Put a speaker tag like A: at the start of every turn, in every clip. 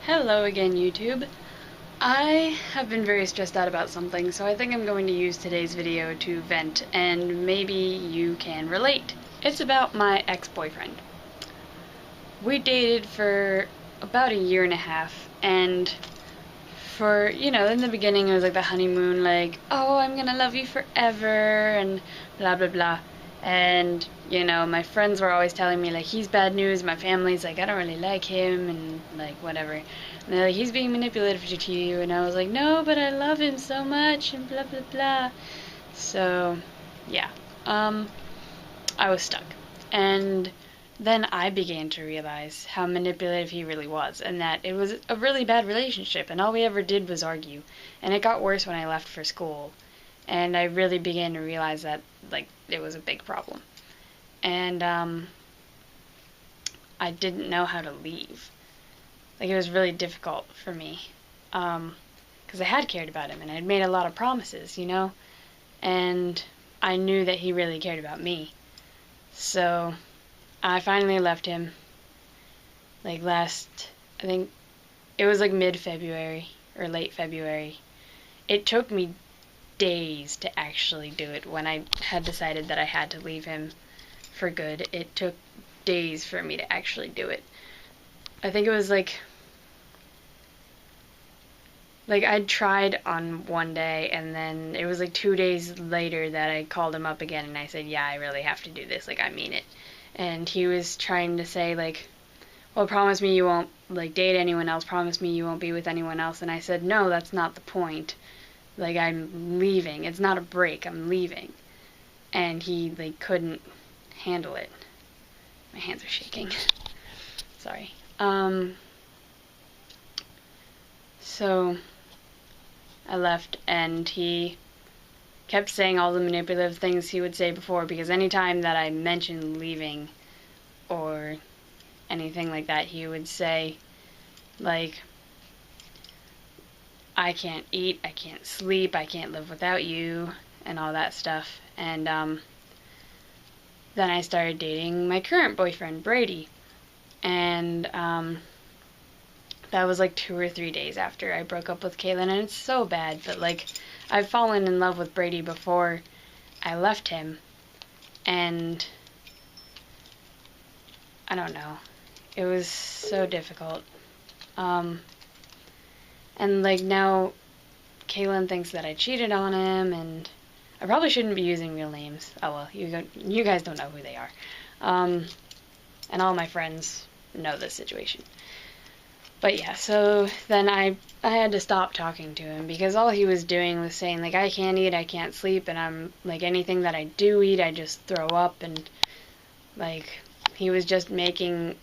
A: Hello again, YouTube. I have been very stressed out about something, so I think I'm going to use today's video to vent, and maybe you can relate. It's about my ex-boyfriend. We dated for about a year and a half, and in the beginning it was like the honeymoon, like, oh, I'm gonna love you forever, and blah blah blah. And, my friends were always telling me, like, he's bad news. My family's like, I don't really like him, and, like, whatever. And they're like, he's being manipulative to you. And I was like, no, but I love him so much, and blah, blah, blah. So, yeah. I was stuck. And then I began to realize how manipulative he really was, and that it was a really bad relationship, and all we ever did was argue. And it got worse when I left for school. And I really began to realize that, like, it was a big problem. And, I didn't know how to leave. Like, it was really difficult for me. Because I had cared about him, and I'd made a lot of promises, And I knew that he really cared about me. So, I finally left him, like, I think, it was, like, mid-February, or late February. It took me days to actually do it. When I had decided that I had to leave him for good, it took days for me to actually do it. I think it was like I'd tried on one day, and then it was like 2 days later that I called him up again and I said, yeah, I really have to do this, like, I mean it. And he was trying to say, like, well, promise me you won't, like, date anyone else, promise me you won't be with anyone else. And I said, no, that's not the point. Like, I'm leaving. It's not a break. I'm leaving. And he, like, couldn't handle it. My hands are shaking. Sorry. So I left, and he kept saying all the manipulative things he would say before, because anytime that I mentioned leaving or anything like that, he would say, like, I can't eat, I can't sleep, I can't live without you, and all that stuff. And then I started dating my current boyfriend, Brady. And that was like 2 or 3 days after I broke up with Kaylin, and it's so bad, but, like, I've fallen in love with Brady before I left him, and I don't know. It was so difficult. And, like, now Kaylin thinks that I cheated on him, and I probably shouldn't be using real names. Oh, well, you guys don't know who they are. And all my friends know this situation. But yeah, so then I had to stop talking to him, because all he was doing was saying, like, I can't eat, I can't sleep, and I'm, like, anything that I do eat, I just throw up, and, like, he was just making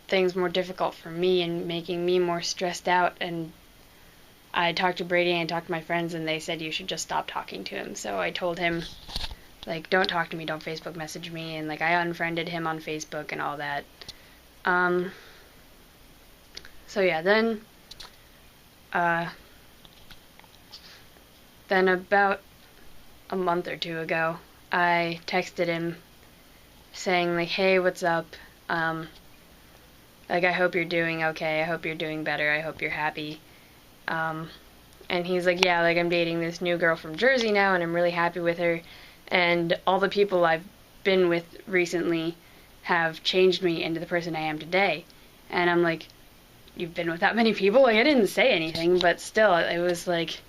A: things more difficult for me and making me more stressed out. And I talked to Brady and I talked to my friends, and they said you should just stop talking to him. So I told him, like, don't talk to me, don't Facebook message me, and, like, I unfriended him on Facebook and all that. So yeah, then about a month or two ago, I texted him saying, like, hey, what's up? Like, I hope you're doing okay, I hope you're doing better, I hope you're happy. And he's like, yeah, like, I'm dating this new girl from Jersey now, and I'm really happy with her, and all the people I've been with recently have changed me into the person I am today. And I'm like, you've been with that many people? Like, I didn't say anything, but still, it was like,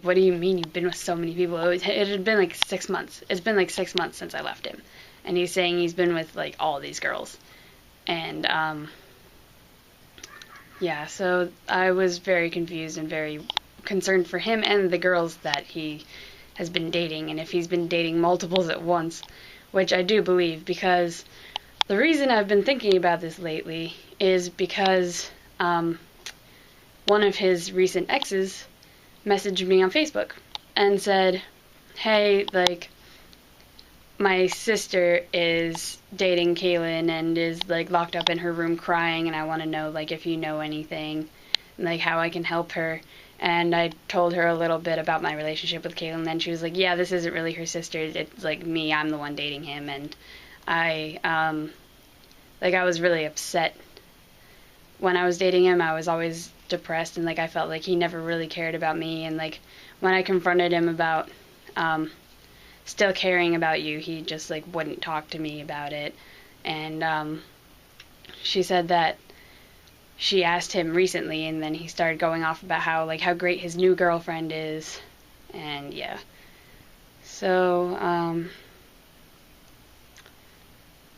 A: what do you mean you've been with so many people? It had been like 6 months. It's been like 6 months since I left him. And he's saying he's been with, like, all these girls. And, yeah, so I was very confused and very concerned for him and the girls that he has been dating, and if he's been dating multiples at once, which I do believe, because the reason I've been thinking about this lately is because one of his recent exes messaged me on Facebook and said, hey, like, my sister is dating Kaylin and is, like, locked up in her room crying, and I want to know, like, if you know anything, and, like, how I can help her. And I told her a little bit about my relationship with Kaylin, and then she was like, yeah, this isn't really her sister, it's, like, me, I'm the one dating him. And I was really upset when I was dating him, I was always depressed, and like I felt like he never really cared about me. And like when I confronted him about still caring about you, he just like wouldn't talk to me about it. And she said that she asked him recently, and then he started going off about how great his new girlfriend is, and yeah. So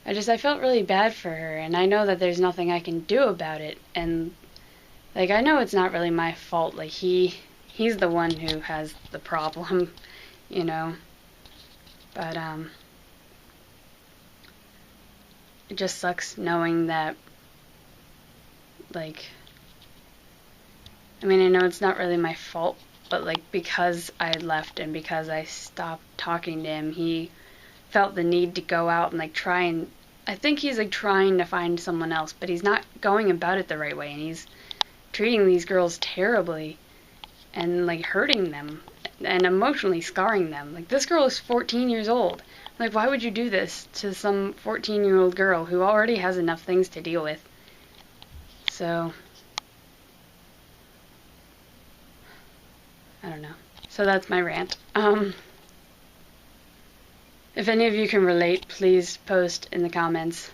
A: I felt really bad for her, and I know that there's nothing I can do about it, and like I know it's not really my fault. Like he's the one who has the problem, you know. But it just sucks knowing that, like, I mean, I know it's not really my fault, but like because I left and because I stopped talking to him, he felt the need to go out and like try and I think he's like trying to find someone else, but he's not going about it the right way, and he's treating these girls terribly and like hurting them and emotionally scarring them. Like this girl is 14 years old. Like why would you do this to some 14-year-old girl who already has enough things to deal with? So I don't know. So that's my rant. If any of you can relate, please post in the comments.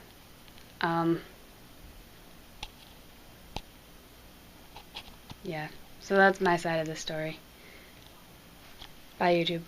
A: Yeah, so that's my side of the story. Bye, YouTube.